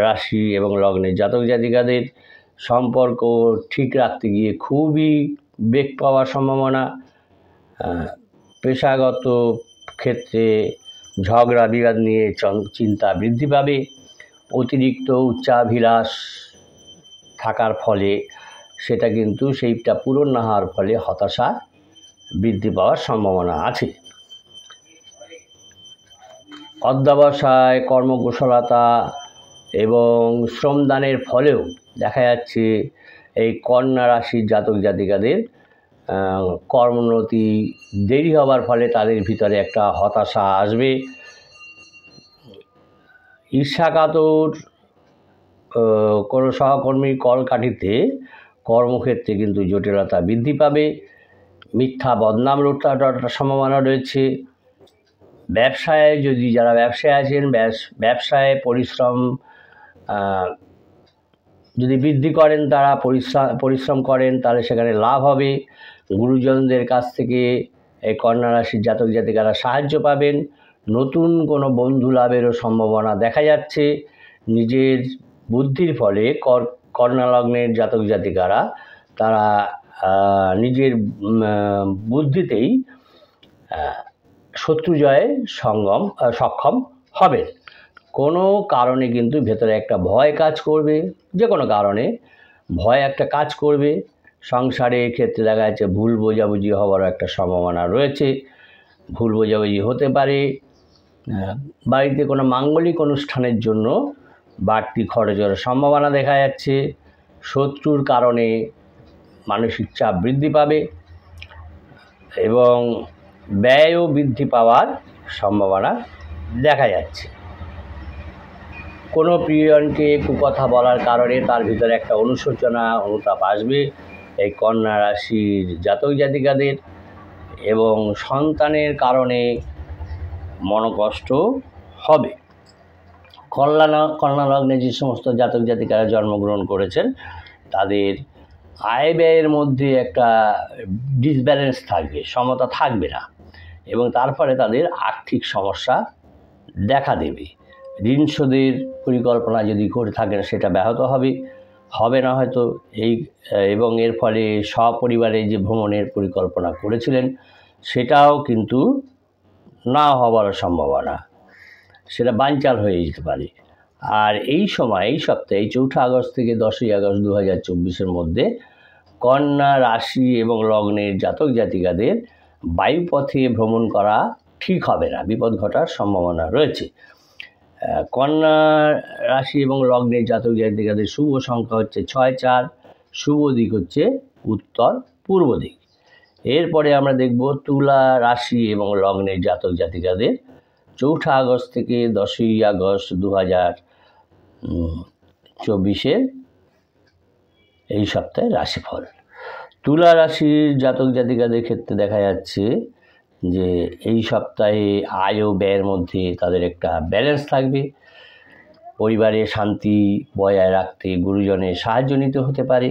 রাশি এবং লগ্নের জাতক জাতিকাদের সম্পর্ক ঠিক রাখতে গিয়ে খুবই বেগ পাওয়ার সম্ভাবনা। পেশাগত ক্ষেত্রে ঝগড়া বিবাদ নিয়ে চিন্তা বৃদ্ধি পাবে। অতিরিক্ত উচ্চাভিলাষ থাকার ফলে সেইটা পূরণ না হওয়ার ফলে হতাশা বৃদ্ধি পাওয়ার সম্ভাবনা আছে। অধ্যবসায়, কর্মকুশলতা এবং শ্রমদানের ফলেও দেখা যাচ্ছে এই কন্যা রাশির জাতক জাতিকাদের কর্মোন্নতি দেরি হবার ফলে তাদের ভিতরে একটা হতাশা আসবে। ঈর্ষাকাতর কোনো সহকর্মীর কলকাঠিতে কর্মক্ষেত্রে কিন্তু জটিলতা বৃদ্ধি পাবে। মিথ্যা বদনাম রটার সম্ভাবনা রয়েছে। ব্যবসায় যারা ব্যবসায় আছেন, ব্যবসায় পরিশ্রম যদি বৃদ্ধি করেন, তারা পরিশ্রম করেন, তাহলে সেখানে লাভ হবে। গুরুজনদের কাছ থেকে এই কন্যা রাশির জাতক জাতিকারা সাহায্য পাবেন। নতুন কোনো বন্ধু লাভেরও সম্ভাবনা দেখা যাচ্ছে। নিজের বুদ্ধির ফলে কন্যা লগ্নের জাতক জাতিকারা তারা নিজের বুদ্ধিতেই শত্রু জয়ে সক্ষম হবেন। কোনো কারণে কিন্তু ভেতরে একটা ভয় কাজ করবে, যে কোনো কারণে ভয় একটা কাজ করবে। সংসারের ক্ষেত্রে দেখা যাচ্ছে ভুল বোঝাবুঝি হওয়ারও একটা সম্ভাবনা রয়েছে। ভুল বোঝাবুঝি হতে পারে। বাড়িতে কোনো মাঙ্গলিক অনুষ্ঠানের জন্য বাড়তি খরচের সম্ভাবনা দেখা যাচ্ছে। শত্রুর কারণে মানসিক চাপ বৃদ্ধি পাবে এবং ব্যয়ও বৃদ্ধি পাওয়ার সম্ভাবনা দেখা যাচ্ছে। কোনো প্রিয়জনকে কুকথা বলার কারণে তার ভিতরে একটা অনুশোচনা, অনুতাপ আসবে এই কন্যা রাশির জাতক জাতিকাদের, এবং সন্তানের মনোকষ্ট হবে। কন্যা লগ্নে যে সমস্ত জাতক জাতিকারা জন্মগ্রহণ করেছেন, তাদের আয় ব্যয়ের মধ্যে একটা ডিসব্যালেন্স থাকবে, সমতা থাকবে না, এবং তার ফলে তাদের আর্থিক সমস্যা দেখা দেবে। ঋণ শোধের পরিকল্পনা যদি করে থাকেন, সেটা ব্যাহত হবে না হয়তো এবং এর ফলে সপরিবারে যে ভ্রমণের পরিকল্পনা করেছিলেন, সেটাও কিন্তু না হওয়ার সম্ভাবনা, সেটা বানচাল হয়ে যেতে পারে। আর এই সপ্তাহে 4 আগস্ট থেকে 10ই আগস্ট 2024-এর মধ্যে কন্যা রাশি এবং লগ্নের জাতক জাতিকাদের বায়ুপথে ভ্রমণ করা ঠিক হবে না, বিপদ ঘটার সম্ভাবনা রয়েছে। কন্যা রাশি এবং লগ্নের জাতক জাতিকাদের শুভ সংখ্যা হচ্ছে 6, 4, শুভ দিক হচ্ছে উত্তর পূর্ব দিক। এরপরে আমরা দেখব তুলা রাশি এবং লগ্নের জাতক জাতিকাদের 4 আগস্ট থেকে 10ই আগস্ট 2024 এই সপ্তাহে রাশিফল। তুলা রাশির জাতক জাতিকাদের ক্ষেত্রে দেখা যাচ্ছে যে এই সপ্তাহে আয় ও ব্যয়ের মধ্যে তাদের একটা ব্যালেন্স থাকবে। পরিবারে শান্তি বজায় রাখতে গুরুজনের সাহায্য নিতে হতে পারে।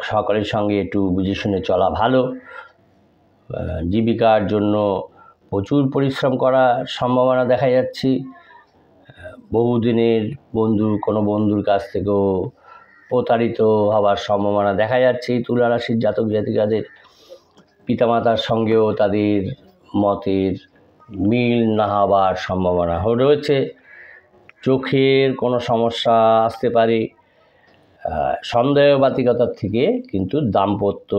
সকলের সঙ্গে একটু বুঝে শুনে চলা ভালো। জীবিকার জন্য প্রচুর পরিশ্রম করার সম্ভাবনা দেখা যাচ্ছে। বহুদিনের কোনো বন্ধুর কাছ থেকেও প্রতারিত হওয়ার সম্ভাবনা দেখা যাচ্ছে। তুলা রাশির জাতক জাতিকাদের পিতামাতার সঙ্গেও তাদের মতের মিল না হওয়ার সম্ভাবনা রয়েছে। চোখের কোনো সমস্যা আসতে পারে। সন্দেহবাতিকতার থেকে কিন্তু দাম্পত্য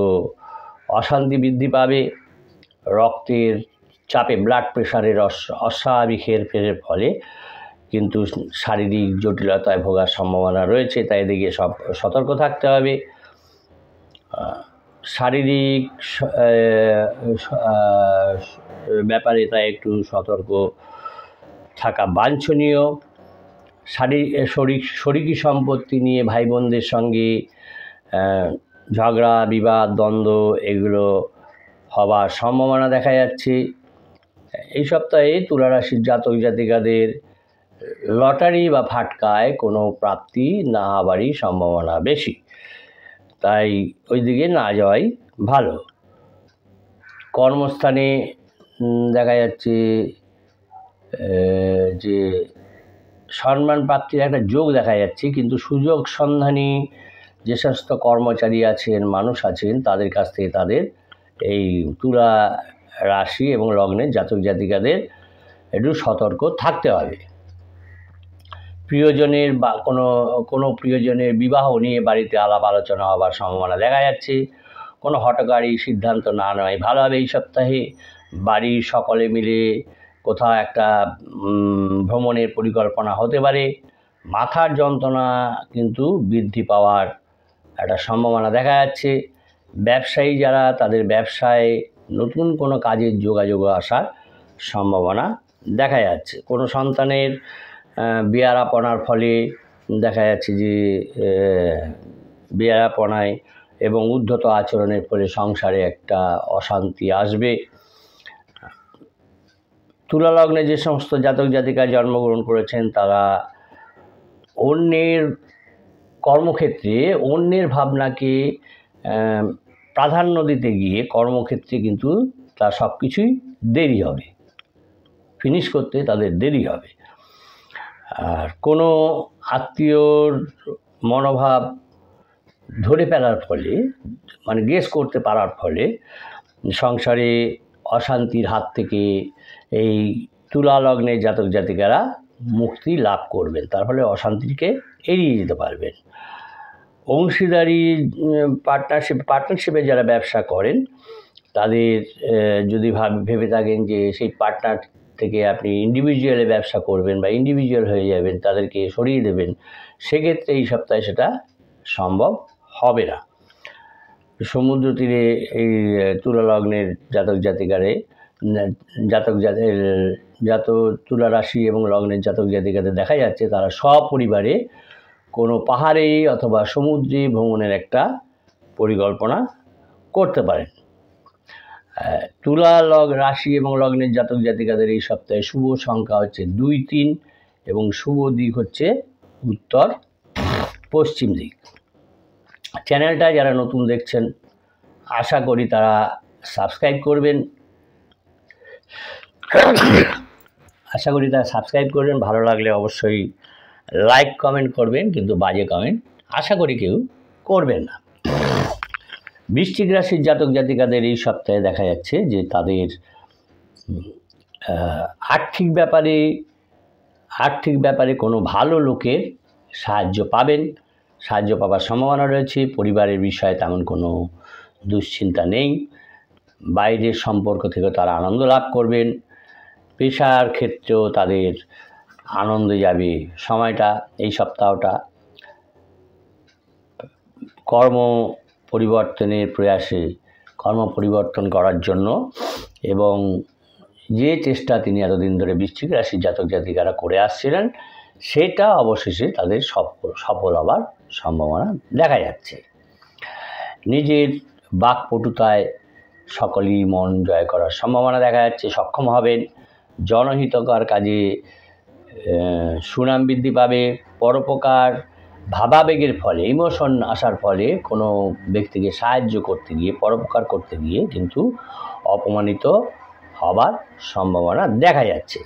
অশান্তি বৃদ্ধি পাবে। রক্তের চাপে ব্লাড প্রেশারের অস্বাভাবিক হেরফেরের ফলে কিন্তু শারীরিক জটিলতায় ভোগার সম্ভাবনা রয়েছে, তাই এদিকে সতর্ক থাকতে হবে। শারীরিক ব্যাপারে তাই একটু সতর্ক থাকা বাঞ্ছনীয়। শরিকি সম্পত্তি নিয়ে ভাই বোনদের সঙ্গে ঝগড়া বিবাদ দ্বন্দ্ব এগুলো হওয়ার সম্ভাবনা দেখা যাচ্ছে। এই সপ্তাহে তুলা রাশির জাতক জাতিকাদের লটারি বা ফাটকায় কোনো প্রাপ্তি না হওয়ারই সম্ভাবনা বেশি, তাই ওই দিকে না যাওয়াই ভালো। কর্মস্থানে দেখা যাচ্ছে যে সম্মান প্রাপ্তির একটা যোগ দেখা যাচ্ছে, কিন্তু সুযোগ সন্ধানী যে সমস্ত কর্মচারী আছেন, মানুষ আছেন, তাদের কাছ থেকে তাদের এই তুলা রাশি এবং লগ্নের জাতক জাতিকাদের একটু সতর্ক থাকতে হবে। প্রিয়জনের বা কোনো প্রিয়জনের বিবাহ নিয়ে বাড়িতে আলাপ আলোচনা হওয়ার সম্ভাবনা দেখা যাচ্ছে। কোনো হঠকারী সিদ্ধান্ত না নেওয়াই ভালো হবে এই সপ্তাহে। বাড়ির সকলে মিলে কোথাও একটা ভ্রমণের পরিকল্পনা হতে পারে। মাথার যন্ত্রণা কিন্তু বৃদ্ধি পাওয়ার একটা সম্ভাবনা দেখা যাচ্ছে। ব্যবসায়ী যারা, তাদের ব্যবসায় নতুন কোনো কাজের যোগাযোগ আসার সম্ভাবনা দেখা যাচ্ছে। কোনো সন্তানের বেয়ারাপনার ফলে দেখা যাচ্ছে যে বেয়ারাপনায় এবং উদ্ধত আচরণের ফলে সংসারে একটা অশান্তি আসবে। তুলা লগ্নে যে সমস্ত জাতক জাতিকা জন্মগ্রহণ করেছেন তারা অন্যের কর্মক্ষেত্রে অন্যের ভাবনাকে প্রাধান্য দিতে গিয়ে কর্মক্ষেত্রে কিন্তু তার সব কিছুই দেরি হবে, ফিনিশ করতে তাদের দেরি হবে। আর কোনো আত্মীয়র মনোভাব ধরে ফেলার ফলে, মানে গেস করতে পারার ফলে সংসারে অশান্তির হাত থেকে এই তুলা লগ্নের জাতক জাতিকারা মুক্তি লাভ করবেন, তার ফলে অশান্তিকে এড়িয়ে যেতে পারবেন। অংশীদারি পার্টনারশিপে যারা ব্যবসা করেন তাদের যদি ভেবে থাকেন যে সেই পার্টনার থেকে আপনি ইন্ডিভিজুয়ালে ব্যবসা করবেন বা ইন্ডিভিজুয়াল হয়ে যাবেন, তাদেরকে সরিয়ে দেবেন, সেক্ষেত্রে এই সপ্তাহে সেটা সম্ভব হবে না। সমুদ্র তীরে এই তুলা লগ্নের তুলা রাশি এবং লগ্নের জাতক জাতিকাদের দেখা যাচ্ছে তারা সপরিবারে কোনো পাহাড়ে অথবা সমুদ্রে ভ্রমণের একটা পরিকল্পনা করতে পারেন। তুলা রাশি এবং লগ্নের জাতক জাতিকাদের এই সপ্তাহে শুভ সংখ্যা হচ্ছে 2, 3 এবং শুভ দিক হচ্ছে উত্তর পশ্চিম দিক। চ্যানেলটা যারা নতুন দেখছেন আশা করি তারা সাবস্ক্রাইব করবেন। ভালো লাগলে অবশ্যই লাইক কমেন্ট করবেন, কিন্তু বাজে কমেন্ট আশা করি কেউ করবেন না। বৃশ্চিক রাশির জাতক জাতিকাদের এই সপ্তাহে দেখা যাচ্ছে যে তাদের আর্থিক ব্যাপারে কোনো ভালো লোকের সাহায্য পাবার সম্ভাবনা রয়েছে। পরিবারের বিষয়ে তেমন কোনো দুশ্চিন্তা নেই। বাইরের সম্পর্ক থেকে তারা আনন্দ লাভ করবেন। পেশার ক্ষেত্রেও তাদের আনন্দে যাবে সময়টা, এই সপ্তাহটা। কর্ম পরিবর্তনের প্রয়াসে কর্ম পরিবর্তন করার জন্য এবং যে চেষ্টা তিনি এতদিন ধরে বৃশ্চিক রাশির জাতক জাতিকারা করে আসছিলেন সেটা অবশেষে তাদের সফল হবার সম্ভাবনা দেখা যাচ্ছে। নিজের বাকপটুতায় সকলেই মন জয় করার সম্ভাবনা দেখা যাচ্ছে, সক্ষম হবেন। জনহিতকর কাজে সুনাম বৃদ্ধি পাবে। পরোপকার ভাবাবেগের ফলে, ইমোশন আসার ফলে কোনো ব্যক্তিকে সাহায্য করতে গিয়ে, পরোপকার করতে গিয়ে কিন্তু অপমানিত হবার সম্ভাবনা দেখা যাচ্ছে।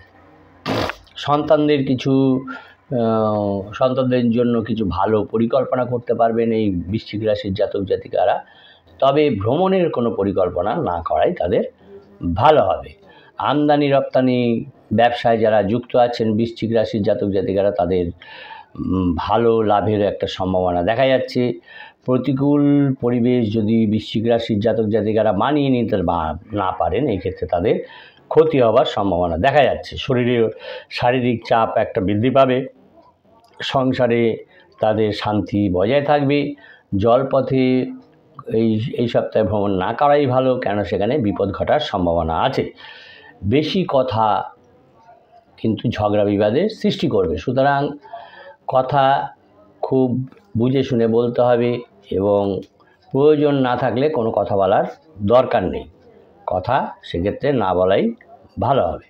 সন্তানদের জন্য কিছু ভালো পরিকল্পনা করতে পারবেন এই বৃশ্চিক রাশির জাতক জাতিকারা। তবে ভ্রমণের কোনো পরিকল্পনা না করাই তাদের ভালো হবে। আমদানি রপ্তানি ব্যবসায় যারা যুক্ত আছেন বৃশ্চিক রাশির জাতক জাতিকারা, তাদের ভালো লাভের একটা সম্ভাবনা দেখা যাচ্ছে। প্রতিকূল পরিবেশ যদি বৃশ্চিক রাশির জাতক জাতিকারা মানিয়ে নিতে না পারেন, এই ক্ষেত্রে তাদের ক্ষতি হবার সম্ভাবনা দেখা যাচ্ছে। শারীরিক চাপ একটা বৃদ্ধি পাবে। সংসারে তাদের শান্তি বজায় থাকবে। জলপথে এই সপ্তাহে ভ্রমণ না করাই ভালো, কেন সেখানে বিপদ ঘটার সম্ভাবনা আছে। বেশি কথা কিন্তু ঝগড়া বিবাদের সৃষ্টি করবে, সুতরাং কথা খুব বুঝে শুনে বলতে হবে এবং প্রয়োজন না থাকলে কোনো কথা বলার দরকার নেই, কথা সেক্ষেত্রে না বলাই ভালো হবে।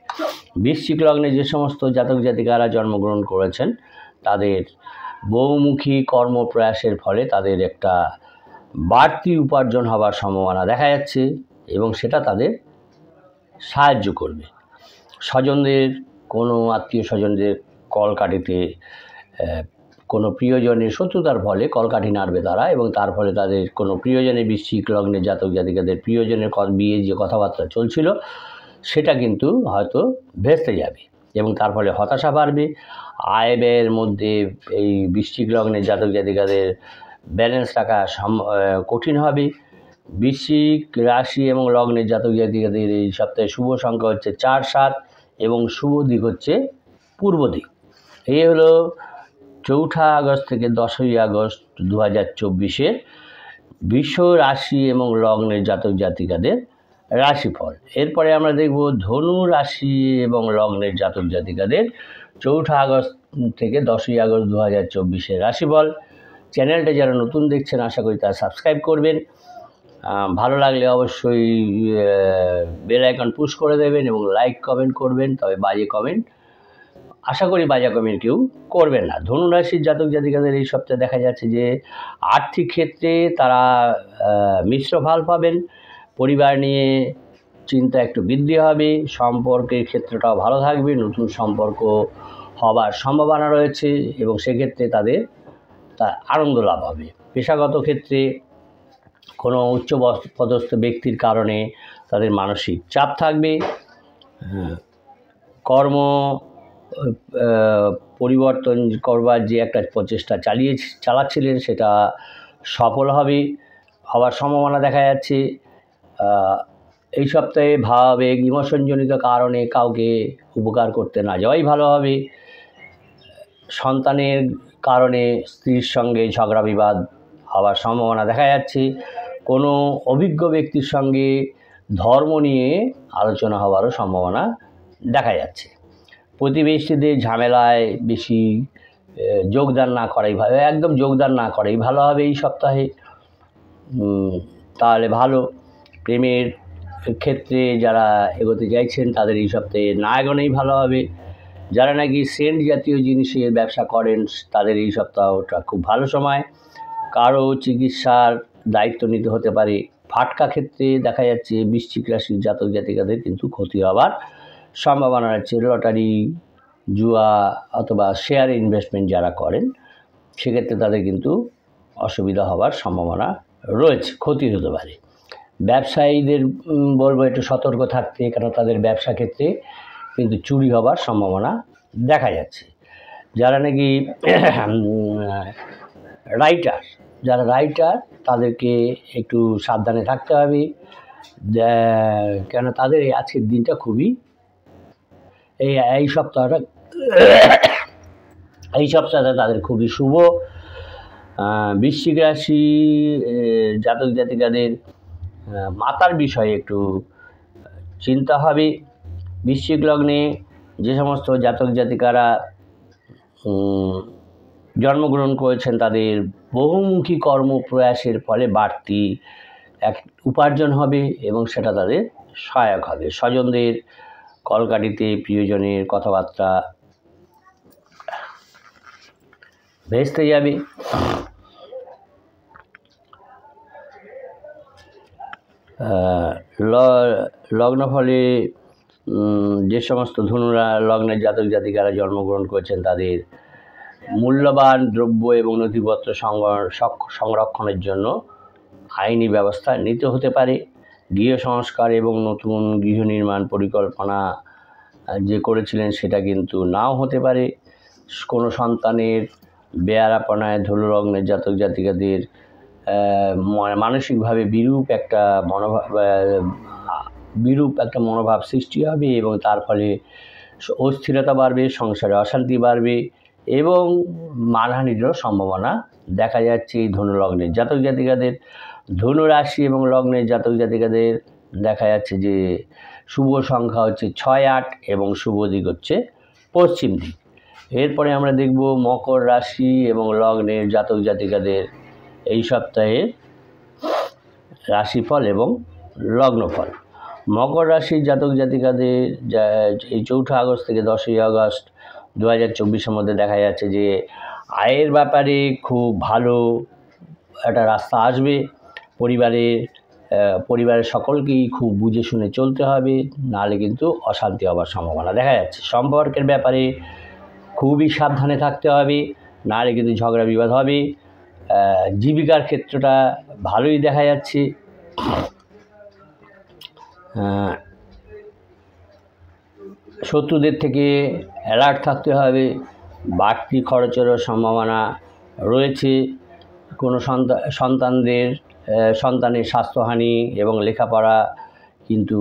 বৃশ্চিক লগ্নে যে সমস্ত জাতক জাতিকারা জন্মগ্রহণ করেছেন তাদের বহুমুখী কর্মপ্রয়াসের ফলে তাদের একটা বাড়তি উপার্জন হবার সম্ভাবনা দেখা যাচ্ছে এবং সেটা তাদের সাহায্য করবে। স্বজনদের, কোনো আত্মীয় স্বজনদের কলকাঠিতে কোনো প্রিয়জনের শত্রুতার ফলে কলকাঠি নাড়বে তারা, এবং তার ফলে তাদের কোনো প্রিয়জনের বৃশ্চিক লগ্নের জাতক জাতিকাদের প্রিয়জনের বিয়ে যে কথাবার্তা চলছিল সেটা কিন্তু হয়তো ভেস্তে যাবে এবং তার ফলে হতাশা বাড়বে। আয় ব্যয়ের মধ্যে এই বৃশ্চিক লগ্নের জাতক জাতিকাদের ব্যালেন্স রাখা কঠিন হবে। বৃশ্চিক রাশি এবং লগ্নের জাতক জাতিকাদের এই সপ্তাহে শুভ সংখ্যা হচ্ছে 4, 7 এবং শুভ দিক হচ্ছে পূর্ব দিক। এই হলো 4 আগস্ট থেকে 10ই আগস্ট 2024 বৃষ রাশি এবং লগ্নের জাতক জাতিকাদের রাশিফল। এরপরে আমরা দেখব ধনু রাশি এবং লগ্নের জাতক জাতিকাদের 4 আগস্ট থেকে 10ই আগস্ট 2024 রাশিফল। চ্যানেলটা যারা নতুন দেখছেন আশা করি তারা সাবস্ক্রাইব করবেন। ভালো লাগলে অবশ্যই বেল আইকন পুশ করে দেবেন এবং লাইক কমেন্ট করবেন, তবে বাজে কমেন্ট আশা করি বাজে কমেন্ট কেউ করবেন না। ধনু রাশির জাতক জাতিকাদের এই সপ্তাহে দেখা যাচ্ছে যে আর্থিক ক্ষেত্রে তারা মিশ্র ফল পাবেন। পরিবার নিয়ে চিন্তা একটু বৃদ্ধি হবে। সম্পর্কের ক্ষেত্রটাও ভালো থাকবে, নতুন সম্পর্ক হবার সম্ভাবনা রয়েছে এবং সেক্ষেত্রে তাদের আনন্দ লাভ হবে। পেশাগত ক্ষেত্রে কোনো উচ্চ পদস্থ ব্যক্তির কারণে তাদের মানসিক চাপ থাকবে। কর্ম পরিবর্তন করবার যে একটা প্রচেষ্টা চালাচ্ছিলেন সেটা সফল হবার সম্ভাবনা দেখা যাচ্ছে। এই সপ্তাহে ভাবাবেগ, ইমোশনজনিত কারণে কাউকে উপকার করতে না যাওয়াই ভালো হবে। সন্তানের কারণে স্ত্রীর সঙ্গে ঝগড়া বিবাদ হওয়ার সম্ভাবনা দেখা যাচ্ছে। কোনো অভিজ্ঞ ব্যক্তির সঙ্গে ধর্ম নিয়ে আলোচনা হওয়ারও সম্ভাবনা দেখা যাচ্ছে। প্রতিবেশীদের ঝামেলায় বেশি যোগদান না করাই ভালো, একদম যোগদান না করাই ভালো হবে এই সপ্তাহে, তাহলে ভালো। প্রেমের ক্ষেত্রে যারা এগোতে চাইছেন তাদের এই সপ্তাহে না এগোনোই ভালো হবে। যারা নাকি সেন্ট জাতীয় জিনিসের ব্যবসা করেন তাদের এই সপ্তাহটা খুব ভালো সময়। কারো চিকিৎসার দায়িত্ব নিতে হতে পারে। ফাটকা ক্ষেত্রে দেখা যাচ্ছে বৃশ্চিক রাশির জাতক জাতিকাদের কিন্তু ক্ষতি হবার সম্ভাবনা আছে। লটারি, জুয়া অথবা শেয়ার ইনভেস্টমেন্ট যারা করেন সেক্ষেত্রে তাদের কিন্তু অসুবিধা হবার সম্ভাবনা রয়েছে, ক্ষতি হতে পারে। ব্যবসায়ীদের বলবো একটু সতর্ক থাকতে, কেন তাদের ব্যবসা ক্ষেত্রে কিন্তু চুরি হবার সম্ভাবনা দেখা যাচ্ছে। যারা নাকি রাইটার তাদেরকে একটু সাবধানে থাকতে হবে। কেন তাদের এই আজকের দিনটা খুবই এই সপ্তাহটা তাদের খুবই শুভ। বৃশ্চিক রাশি জাতক জাতিকাদের মাতার বিষয়ে একটু চিন্তা হবে। বৃশ্চিক লগ্নে যে সমস্ত জাতক জাতিকারা জন্মগ্রহণ করেছেন তাদের বহুমুখী কর্মপ্রয়াসের ফলে বাড়তি এক উপার্জন হবে এবং সেটা তাদের সহায়ক হবে। স্বজনদের কলকাঠিতে প্রিয়জনের কথাবার্তা ভেস্তে যাবে। লগ্নফলে যে সমস্ত ধনুরা লগ্নের জাতক জাতিকারা জন্মগ্রহণ করেছেন তাদের মূল্যবান দ্রব্য এবং নথিপত্র সংরক্ষণের জন্য আইনি ব্যবস্থা নিতে হতে পারে। গৃহ সংস্কার এবং নতুন গৃহ নির্মাণ পরিকল্পনা যে করেছিলেন সেটা কিন্তু নাও হতে পারে। কোনো সন্তানের বেয়ারাপনায় ধনু লগ্নের জাতক জাতিকাদের মানসিকভাবে বিরূপ একটা মনোভাব সৃষ্টি হবে এবং তার ফলে অস্থিরতা বাড়বে, সংসারে অশান্তি বাড়বে এবং মানহানিরও সম্ভাবনা দেখা যাচ্ছে এই ধনু লগ্নের জাতক জাতিকাদের। ধনু রাশি এবং লগ্নের জাতক জাতিকাদের দেখা যাচ্ছে যে শুভ সংখ্যা হচ্ছে 6-8 এবং শুভ দিক হচ্ছে পশ্চিম দিক। এরপরে আমরা দেখব মকর রাশি এবং লগ্নের জাতক জাতিকাদের এই সপ্তাহে রাশিফল এবং লগ্নফল। মকর রাশির জাতক জাতিকাদের এই 4 আগস্ট থেকে 10ই আগস্ট 2024-এর মধ্যে দেখা যাচ্ছে যে আয়ের ব্যাপারে খুব ভালো একটা রাস্তা আসবে। পরিবারের সকলকেই খুব বুঝে শুনে চলতে হবে, নাহলে কিন্তু অশান্তি হওয়ার সম্ভাবনা দেখা যাচ্ছে। সম্পর্কের ব্যাপারে খুবই সাবধানে থাকতে হবে, নাহলে কিন্তু ঝগড়া বিবাদ হবে। জীবিকার ক্ষেত্রটা ভালোই দেখা যাচ্ছে। শত্রুদের থেকে অ্যালার্ট থাকতে হবে। বাড়তি খরচেরও সম্ভাবনা রয়েছে। কোনো সন্তানের স্বাস্থ্যহানি এবং লেখাপড়া কিন্তু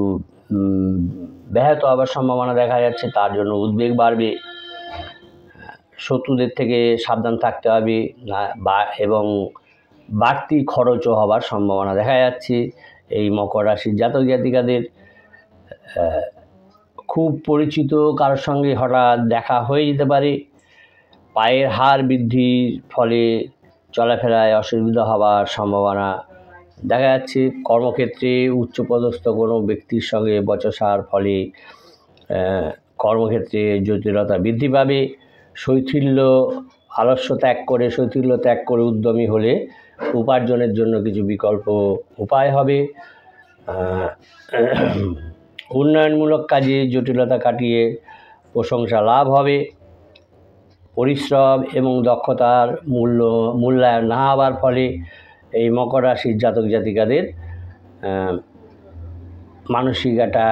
ব্যাহত হওয়ার সম্ভাবনা দেখা যাচ্ছে, তার জন্য উদ্বেগ বাড়বে। শত্রুদের থেকে সাবধান থাকতে হবে এবং বাড়তি খরচও হওয়ার সম্ভাবনা দেখা যাচ্ছে। এই মকর রাশির জাতক জাতিকাদের খুব পরিচিত কারোর সঙ্গে হঠাৎ দেখা হয়ে যেতে পারে। পায়ের হাড় বৃদ্ধির ফলে চলাফেরায় অসুবিধা হওয়ার সম্ভাবনা দেখা যাচ্ছে। কর্মক্ষেত্রে উচ্চপদস্থ কোনো ব্যক্তির সঙ্গে বচসার ফলে কর্মক্ষেত্রে জটিলতা বৃদ্ধি পাবে। শৈথিল্য ত্যাগ করে উদ্যমী হলে উপার্জনের জন্য কিছু বিকল্প উপায় হবে। উন্নয়নমূলক কাজে জটিলতা কাটিয়ে প্রশংসা লাভ হবে। পরিশ্রম এবং দক্ষতার মূল্যায়ন না হওয়ার ফলে এই মকর রাশির জাতক জাতিকাদের মানসিক একটা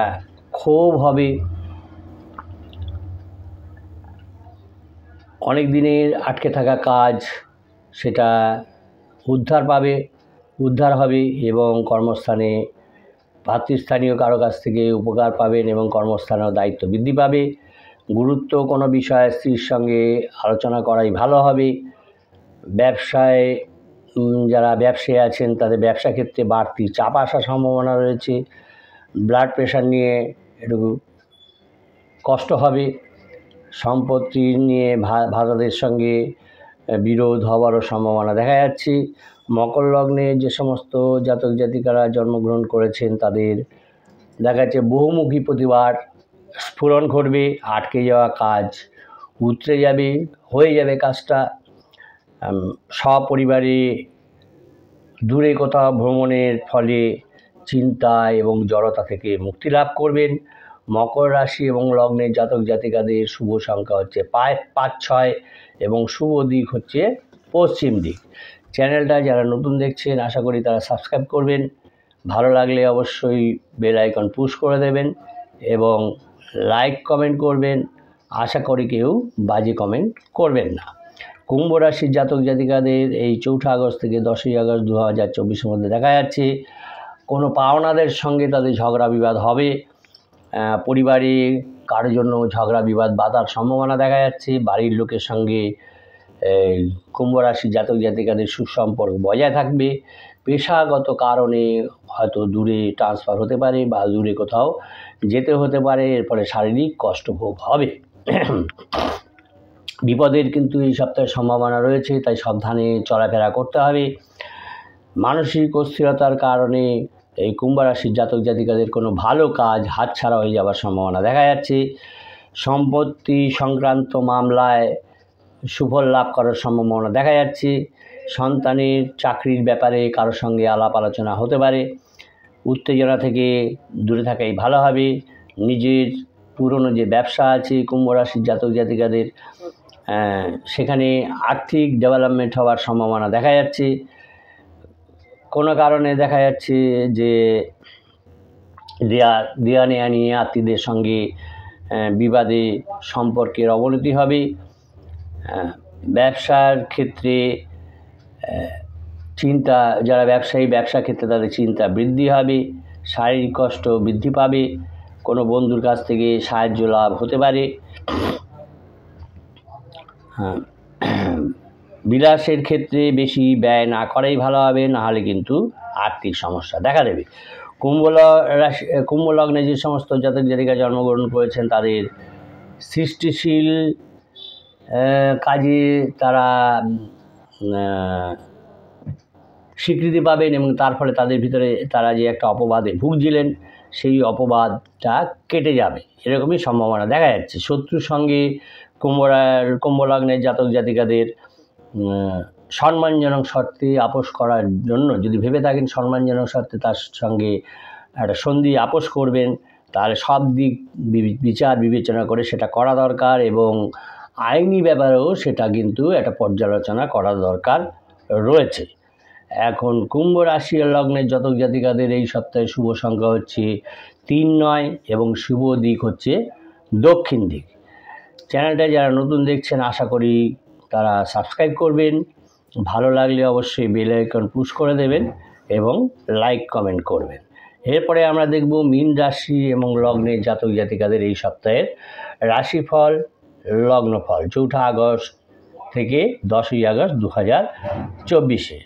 ক্ষোভ হবে। অনেক দিনের আটকে থাকা কাজ সেটা উদ্ধার হবে এবং কর্মস্থানে ভাতৃস্থানীয় কারো কাছ থেকে উপকার পাবেন এবং কর্মস্থানেও দায়িত্ব বৃদ্ধি পাবে। গুরুত্ব কোনো বিষয়ে স্ত্রীর সঙ্গে আলোচনা করাই ভালো হবে। যারা ব্যবসায়ী আছেন তাদের ব্যবসা ক্ষেত্রে বাড়তি চাপ আসার সম্ভাবনা রয়েছে। ব্লাড প্রেশার নিয়ে একটু কষ্ট হবে। সম্পত্তি নিয়ে ভাতাদের সঙ্গে বিরোধ হওয়ারও সম্ভাবনা দেখা যাচ্ছে। মকর লগ্নে যে সমস্ত জাতক জাতিকারা জন্মগ্রহণ করেছেন তাদের দেখা যাচ্ছে বহুমুখী প্রতিভার স্ফুরণ ঘটবে। আটকে যাওয়া কাজ হয়ে যাবে কাজটা। সপরিবারে দূরে কোথাও ভ্রমণের ফলে চিন্তা এবং জড়তা থেকে মুক্তি লাভ করবেন। মকর রাশি এবং লগ্নের জাতক জাতিকাদের শুভ সংখ্যা হচ্ছে 5-6 এবং শুভ দিক হচ্ছে পশ্চিম দিক। চ্যানেলটা যারা নতুন দেখছেন আশা করি তারা সাবস্ক্রাইব করবেন। ভালো লাগলে অবশ্যই বেল আইকন পুশ করে দেবেন এবং লাইক কমেন্ট করবেন। আশা করি কেউ বাজে কমেন্ট করবেন না। কুম্ভ রাশির জাতক জাতিকাদের এই 4 আগস্ট থেকে 10ই আগস্ট 2024-এর মধ্যে দেখা যাচ্ছে কোনো পাওনাদের সঙ্গে তাদের ঝগড়া বিবাদ হবে। পরিবারে কারোর জন্য ঝগড়া বিবাদ বাধার সম্ভাবনা দেখা যাচ্ছে। বাড়ির লোকের সঙ্গে কুম্ভ রাশির জাতক জাতিকাদের সুসম্পর্ক বজায় থাকবে। পেশাগত কারণে হয়তো দূরে ট্রান্সফার হতে পারে বা দূরে কোথাও যেতে হতে পারে, এর ফলে শারীরিক কষ্ট ভোগ হবে। বিপদের কিন্তু এই সপ্তাহে সম্ভাবনা রয়েছে, তাই সাবধানে চলাফেরা করতে হবে। মানসিক অস্থিরতার কারণে এই কুম্ভ রাশির জাতক জাতিকাদের কোনো ভালো কাজ হাতছাড়া হয়ে যাওয়ার সম্ভাবনা দেখা যাচ্ছে। সম্পত্তি সংক্রান্ত মামলায় সুফল লাভ করার সম্ভাবনা দেখা যাচ্ছে। সন্তানের চাকরির ব্যাপারে কারোর সঙ্গে আলাপ আলোচনা হতে পারে। উত্তেজনা থেকে দূরে থাকাই ভালো হবে। নিজের পুরনো যে ব্যবসা আছে কুম্ভ রাশির জাতক জাতিকাদের, সেখানে আর্থিক ডেভেলপমেন্ট হওয়ার সম্ভাবনা দেখা যাচ্ছে। কোনো কারণে দেখা যাচ্ছে যে দেয়া নেয়া নিয়ে আত্মীয়দের সঙ্গে বিবাদে সম্পর্কের অবনতি হবে। ব্যবসার ক্ষেত্রে চিন্তা, যারা ব্যবসায়ী ব্যবসা ক্ষেত্রে তাদের চিন্তা বৃদ্ধি হবে। শারীরিক কষ্ট বৃদ্ধি পাবে। কোনো বন্ধুর কাছ থেকে সাহায্য লাভ হতে পারে। বিলাসের ক্ষেত্রে বেশি ব্যয় না করাই ভালো হবে, নাহলে কিন্তু আর্থিক সমস্যা দেখা দেবে। কুম্ভ লগ্নে যে সমস্ত জাতক জাতিকা জন্মগ্রহণ করেছেন তাদের সৃষ্টিশীল কাজে তারা স্বীকৃতি পাবেন এবং তার ফলে তাদের ভিতরে তারা যে একটা অপবাদে ভুগছিলেন সেই অপবাদটা কেটে যাবে, এরকমই সম্ভাবনা দেখা যাচ্ছে। শত্রুর সঙ্গে কুম্ভ লগ্নের জাতক জাতিকাদের সম্মানজনক শর্তে আপোষ করার জন্য যদি ভেবে থাকেন সম্মানজনক শর্তে তার সঙ্গে একটা সন্ধি আপোষ করবেন, তাহলে সব দিক বিচার বিবেচনা করে সেটা করা দরকার এবং আইনি ব্যাপারেও সেটা কিন্তু একটা পর্যালোচনা করা দরকার রয়েছে। এখন কুম্ভ রাশি লগ্নের জাতক জাতিকাদের এই সপ্তাহে শুভ সংখ্যা হচ্ছে 3, 9 এবং শুভ দিক হচ্ছে দক্ষিণ দিক। চ্যানেলটা যারা নতুন দেখছেন আশা করি তারা সাবস্ক্রাইব করবেন। ভালো লাগলে অবশ্যই বেল আইকন পুশ করে দেবেন এবং লাইক কমেন্ট করবেন। এরপরে আমরা দেখব মীন রাশি এবং লগ্নের জাতক জাতিকাদের এই সপ্তাহের রাশিফল লগ্নফল 4 আগস্ট থেকে 10ই আগস্ট 2024।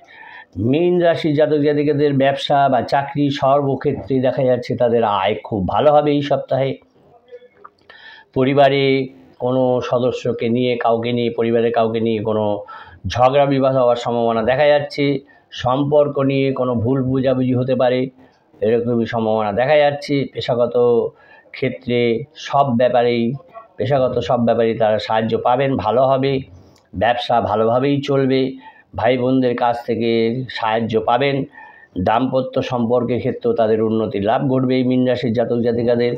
মীন রাশির জাতক জাতিকাদের ব্যবসা বা চাকরি সর্বক্ষেত্রে দেখা যাচ্ছে তাদের আয় খুব ভালো হবে এই সপ্তাহে। পরিবারে কোনো সদস্যকে নিয়ে পরিবারের কাউকে নিয়ে কোনো ঝগড়া বিবাদ হওয়ার সম্ভাবনা দেখা যাচ্ছে। সম্পর্ক নিয়ে কোনো ভুল বোঝাবুঝি হতে পারে, এরকমই সম্ভাবনা দেখা যাচ্ছে। পেশাগত সব ব্যাপারেই তারা সাহায্য পাবেন, ভালো হবে। ব্যবসা ভালোভাবেই চলবে। ভাই বোনদের কাছ থেকে সাহায্য পাবেন। দাম্পত্য সম্পর্কের ক্ষেত্রেও তাদের উন্নতি লাভ ঘটবে এই মীন রাশির জাতক জাতিকাদের।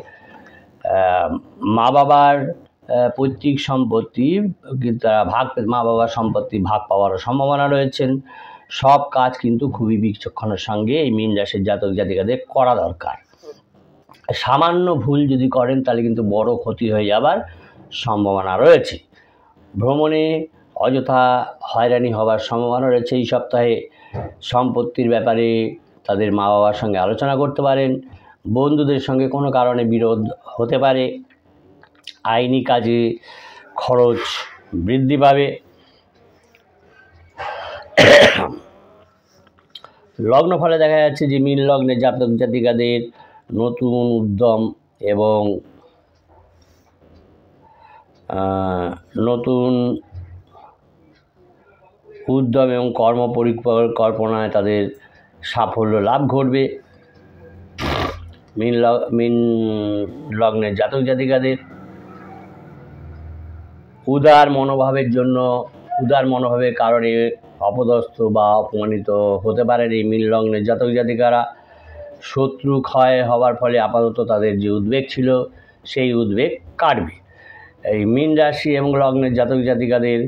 মা বাবার পৈতৃক সম্পত্তি মা বাবার সম্পত্তি ভাগ পাওয়ারও সম্ভাবনা রয়েছেন। সব কাজ কিন্তু খুবই বিচক্ষণের সঙ্গে এই মীন রাশির জাতক জাতিকাদের করা দরকার। সামান্য ভুল যদি করেন তাহলে কিন্তু বড় ক্ষতি হয়ে যাবার সম্ভাবনা রয়েছে। ভ্রমণে অযথা হয়রানি হওয়ার সম্ভাবনা রয়েছে এই সপ্তাহে। সম্পত্তির ব্যাপারে তাদের মা বাবার সঙ্গে আলোচনা করতে পারেন। বন্ধুদের সঙ্গে কোনো কারণে বিরোধ হতে পারে। আইনি কাজে খরচ বৃদ্ধি পাবে। লগ্নফলে দেখা যাচ্ছে যে মীন লগ্নে জাতক জাতিকাদের নতুন উদ্যম এবং কর্ম পরিকল্পনায় তাদের সাফল্য লাভ ঘটবে। মীন লগ্নের জাতক জাতিকাদের উদার মনোভাবের কারণে অপদস্থ বা অপমানিত হতে পারেন এই মীন লগ্নের জাতক জাতিকারা। শত্রু ক্ষয় হওয়ার ফলে আপাতত তাদের যে উদ্বেগ ছিল সেই উদ্বেগ কাটবে। এই মীন রাশি এবং লগ্নের জাতক জাতিকাদের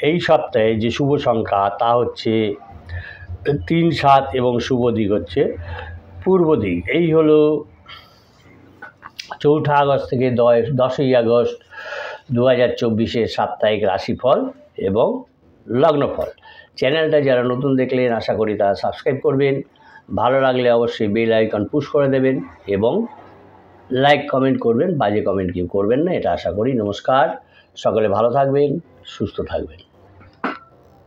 এই সপ্তাহে যে শুভ সংখ্যা তা হচ্ছে 3, 7 এবং শুভ দিক হচ্ছে পূর্ব দিক। এই হলো 4 আগস্ট থেকে 10ই আগস্ট 2024 সাপ্তাহিক রাশিফল এবং লগ্নফল। চ্যানেলটা যারা নতুন দেখলেন আশা করি তারা সাবস্ক্রাইব করবেন। ভালো লাগলে অবশ্যই বেল আইকন পুশ করে দেবেন এবং লাইক কমেন্ট করবেন, বাজে কমেন্ট কেউ করবেন না, এটা আশা করি। নমস্কার, সকলে ভালো থাকবেন, সুস্থ থাকবেন।